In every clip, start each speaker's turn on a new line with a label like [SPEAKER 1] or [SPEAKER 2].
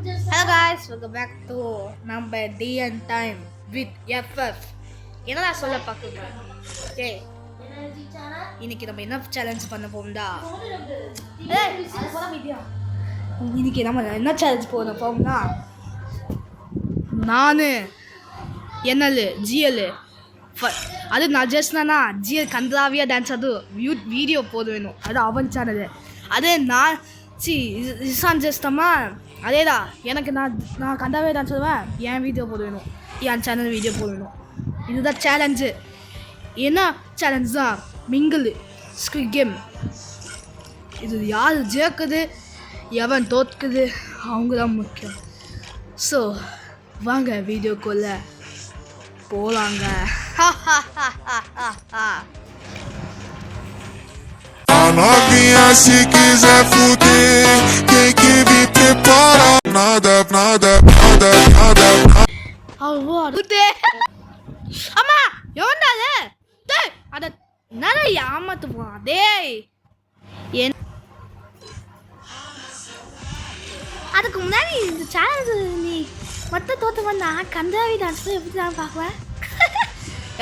[SPEAKER 1] Hello guys, welcome back to நம்ம D and Time with FF. என்னடா சொல்ல பாக்குங்க? Okay. இன்னைக்கு நம்ம என்ன சேலஞ்ச் பண்ண போறோம்டா? இன்னைக்கு நம்ம என்ன சேலஞ்ச் பண்ண போறோம்னா நானு என்னல் ஜிஎல் அது நான் ஜஸ்ட்னா ஜிஎல் கந்தராவியா டான்ஸ் அது வீடியோ போடுவேணும் அது அவன் சேனல் அதே நான் இசான் ஜஸ்டமா அதேடா எனக்கு நான் கந்தாவே டான்ஸ் சொல்லுவேன் என் வீடியோ போடுவேணும் என் சேனல் வீடியோ போடுவேணும் இதுதான் சேலஞ்சு என்ன சேலஞ்ச் தான் மிங்கிள் ஸ்குவிட் கேம் இது யார் ஜெயிக்குது எவன் தோற்குது அவங்க தான் முக்கியம் ஸோ வாங்க வீடியோக்குள்ள போலாங்க
[SPEAKER 2] Novinha, se quiser fuder, tem que vir preparar. Nada.
[SPEAKER 1] அம்மா எவன்டாது டேய் அட என்னடா ஏமாத்து போ டேய் அதுக்கு முன்னாடி இந்த சேனல் நீ மொத்த தோத்து வந்தா கந்தாவி டான்ஸ் எப்படி தான் பார்க்குவேன்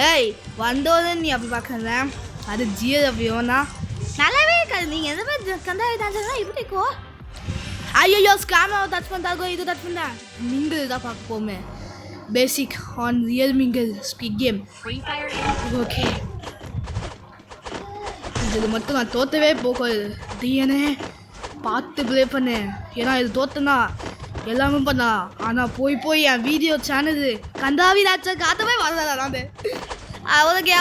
[SPEAKER 1] ஏய் வந்தோன்னு நீ அப்படி பார்க்கல அது ஜியோனா நல்லாவே இருக்காது நீங்கள் எந்த மாதிரி கந்தாவி டான்ஸ் இப்படிக்கோ ஐயோ ஸ்கேமர் டச் பண்ணாதோ இது டச் பண்ணா மிங்கிள் தான் பார்க்க போமே basic on real mingle squid game okay இது மட்டும் நான் தோற்றவே போகக்கூடாது டிஎனே பார்த்து ப்ளே பண்ணேன் ஏன்னா இது தோத்தனா எல்லாமே பண்ணா ஆனால் போய் என் வீடியோ சேனல் கந்தாவி டான்ஸை காத்தவே வரல நான் அவனுக்கு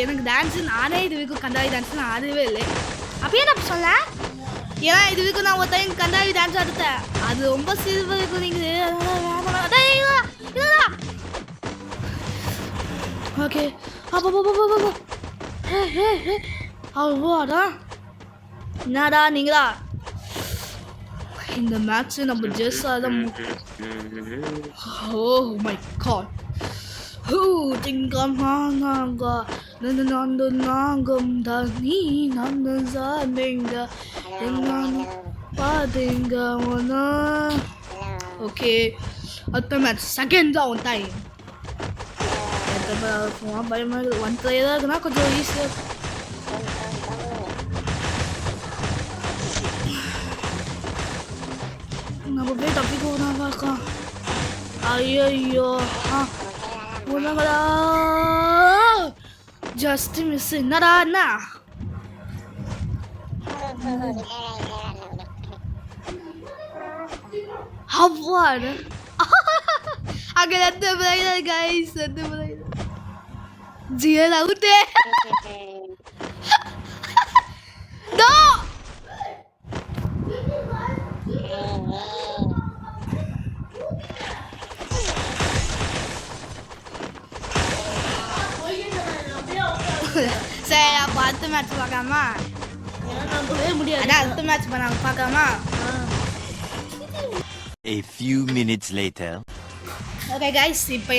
[SPEAKER 1] எனக்கு டான்ஸு நானே இது வரைக்கும் கந்தாவி டான்ஸ் நான் ஆடவே இல்லை அப்படியே நான் சொல்ல ஏன்னா இது வரைக்கும் நான் ஒரு டைம் கந்தாவி டான்ஸ் ஆடுத்தேன் அது ரொம்ப சிறுவ இருக்கும் நீங்கள் ஓகே அவ்வளோடா என்னடா நீங்களா இந்த மேட்ச் நம்ம ஜெயிச்சாதான் oh my God tinggalanga nananandunangam dani nananzaminga dengan padinga wana okay அடுத்த மேட்ச் செகண்ட் தான் ஒன் டைம் பயமாக ஒன் பிளேயராக இருக்குன்னா கொஞ்சம் ஈஸியாக நம்ம போய் தப்பிக்க போனாவா இருக்கா ஐயோ உனங்களா ஜஸ்ட் மிஸ் என்னடா என்ன அவ்வாறு அங்கே அந்த பிள்ளைகள் கைஸ் அந்த பிள்ளைகள் ஜியல் அவுட்டே நோ சரி அப்போ அடுத்த மேட்ச் பார்க்காமா முடியாது அதான் அடுத்த மேட்ச் பார்க்காமா
[SPEAKER 3] A few minutes later.
[SPEAKER 1] Okay guys, இப்போ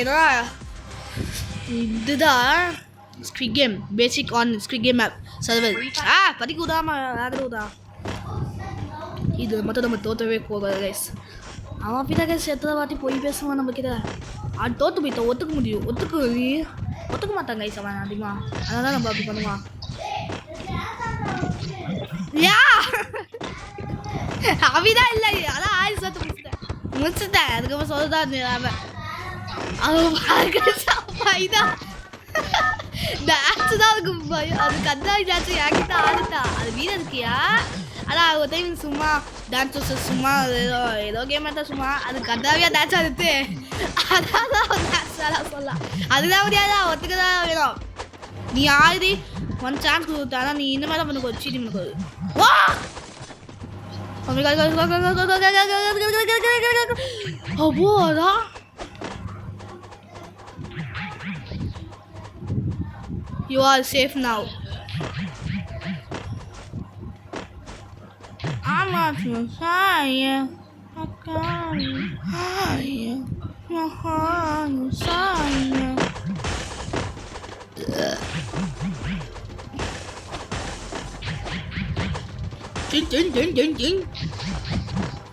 [SPEAKER 1] இதுதான் squid game basic on squid game app server படிக்க விடாம ஆதரவுதா இது மட்டும் நம்ம தோற்றவே போகாது கைஸ் அவன் அப்படிதான் கைஸ் எத்தனை வாட்டி போய் பேசுவான் நம்ம கிட்ட அது தோற்று போயிட்டோம் ஒத்துக்க மாட்டாங்க கைஸ் அவன் அதிகமாக அதனால நம்ம அப்படி பண்ணுவான் யா அப்படிதான் இல்லை அதான் ஆயிரம் சேர்த்து முடிச்சுட்டேன் அதுக்கப்புறம் சொல்லதான் அவன் பைதான் டான்ஸ் தான் அதுக்கு பயம் அது கந்தாவி டான்ஸ் யாக்கிட்ட ஆடுட்டா அது வீடு இருக்கியா அதான் ஒரு டைம் சும்மா டான்ஸ் சும்மா ஏதோ கேம் ஆட்டா சும்மா அது கந்தாவியா டான்ஸ் ஆடுத்து அதான் டான்ஸ் சொல்லலாம் அதுதான் முடியாதா ஒத்துக்க தான் வேணும் நீ ஆடி ஒன் சான்ஸ் கொடுத்தா நீ இந்த மாதிரி தான் பண்ண சீட்டி பண்ண வா அப்போ அதான் you are safe now I'm not your saya akan saya mohon saya Chính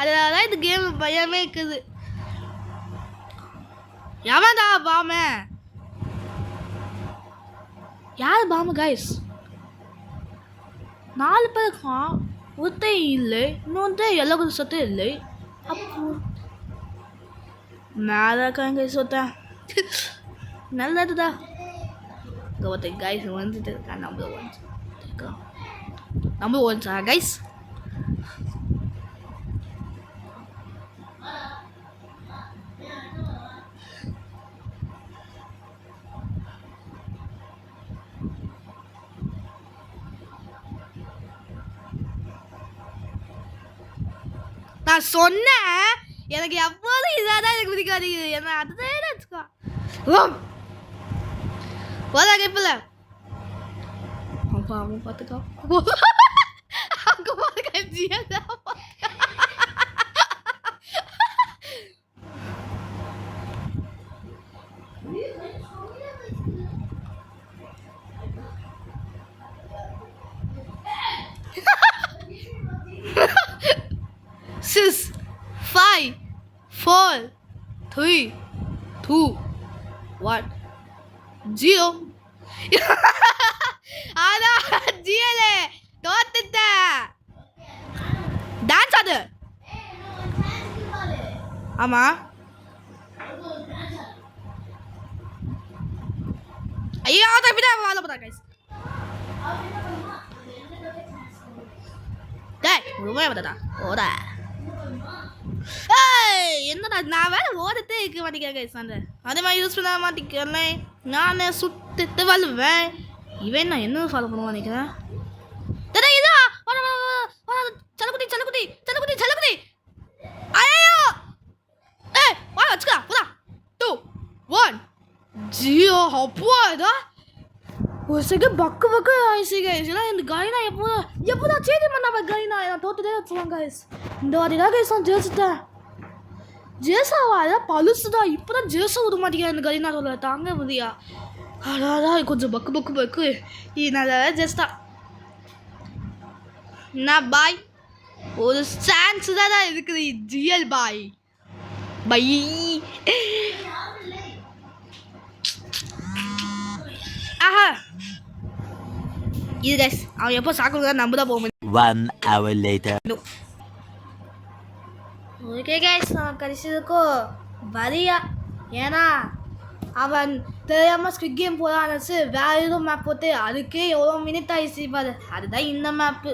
[SPEAKER 1] அதனால தான் இந்த கேம் பயமே இருக்குது. எவன்டா பாம? யார் பாமு கைஸ்? 4 பேர் இருக்கான். ஒருத்தன் இல்லை, இன்னொருத்தன் எல்லா கொஞ்சம் சத்தம் இல்லை. அப்போ மேலே இருக்காங்க கைஸ் ஒருத்தன். நல்லதுதா. இங்கே ஒருத்தன் கைஸ் வந்துட்டு இருக்கான். Number 1 sir guys. நான் சொன்னேன் எனக்கு எப்போதும் இதாக தான் எனக்கு பிடிக்காது. என்ன அதுதான் வச்சுக்கோ. போதா கேப்பில்ல அப்பா அவன் பார்த்துக்கோ. அங்கே போதுக்கா ஜியா. Six, 5, 4, 3, 2, 1, 0. ஆனா ஜியலே தோத்துட்ட. டான்ஸ் ஆடு. ஆமா ஐயோ தப்பிட்டா வாழ போறா கைஸ். டேய் உருவே வந்தடா ஓடா. என்னடா நான் வேற ஓடத்தே இருக்க மாட்டேங்கிறேன் கைஸ். அந்த அதே மாதிரி யூஸ் பண்ண மாட்டேங்கிறேன். நானே சுத்திட்டு வாழ்வேன். இவன் நான் என்ன ஃபாலோ பண்ணுவான் நினைக்கிறேன். இதா சலக்குட்டி சலக்குட்டி சலக்குட்டி சலக்குட்டி. ஐயோ ஏய் வா வச்சுக்கா போடா. 2 1 0. அப்போ இதா ஒரு செகண்ட் பக்கு பக்கு ஆயிடுச்சு கைஸ். ஏன்னா இந்த கைனா எப்போதான் சேஞ்ச் பண்ணாம கைனா நான் தோத்துட்டே வச்சுருவாங்க கைஸ். இந்த வாட்டி தான் கைஸ் நான் ஜெயிச்சிட்டேன். ஜேசாவா அதான் பழுசுதான். இப்போ தான் ஜேசா விட மாட்டேங்க இந்த கைனா சொல்ல தாங்க முடியா. அதான் கொஞ்சம் பக்கு பக்கு பக்கு. நல்ல ஜெஸ்டா நான் பாய் ஒரு சான்ஸ் தான் இருக்குது. GL bye bye. ஆஹா இது கைஸ் அவன் எப்போ சாப்பிடுறதா நம்ம தான் போக முடியும்.
[SPEAKER 3] 1 hour later.
[SPEAKER 1] ஓகே கைஸ் நான் கடைசிக்கு வரியா. ஏன்னா அவன் தெரியாமல் ஸ்குவிட் கேம் போடான்னு வேற எதுவும் மேப் போட்டு அதுக்கே எவ்வளோ மினிட் ஆகிடுச்சு பாரு. அதுதான் இந்த map.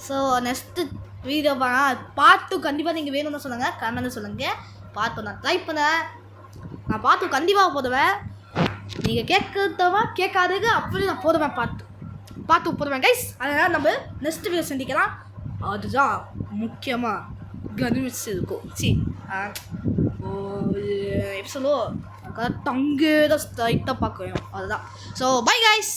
[SPEAKER 1] So next video part 2 கண்டிப்பாக நீங்கள் வேணும்னு சொல்லுங்கள். கமெண்ட்னு சொல்லுங்கள். பார்ட் 2 நான் ட்ரை பண்ணேன். நான் பார்ட் 2 கண்டிப்பாக போடுவேன். நீங்கள் கேட்குறதவா கேட்காதுக்கு அப்படி நான் போடுவேன். பார்ட் 2 போடுவேன் கைஸ். அதனால் நம்ம நெக்ஸ்ட் வீடியோ சந்திக்கலாம். அதுதான் முக்கியமாக கன்வின்ஸ் இருக்கும். எபிசோடோ கரெக்டாக அங்கே தான் ஸ்ட்ரைட்டாக பார்க்க வேணும். அதுதான். So bye guys.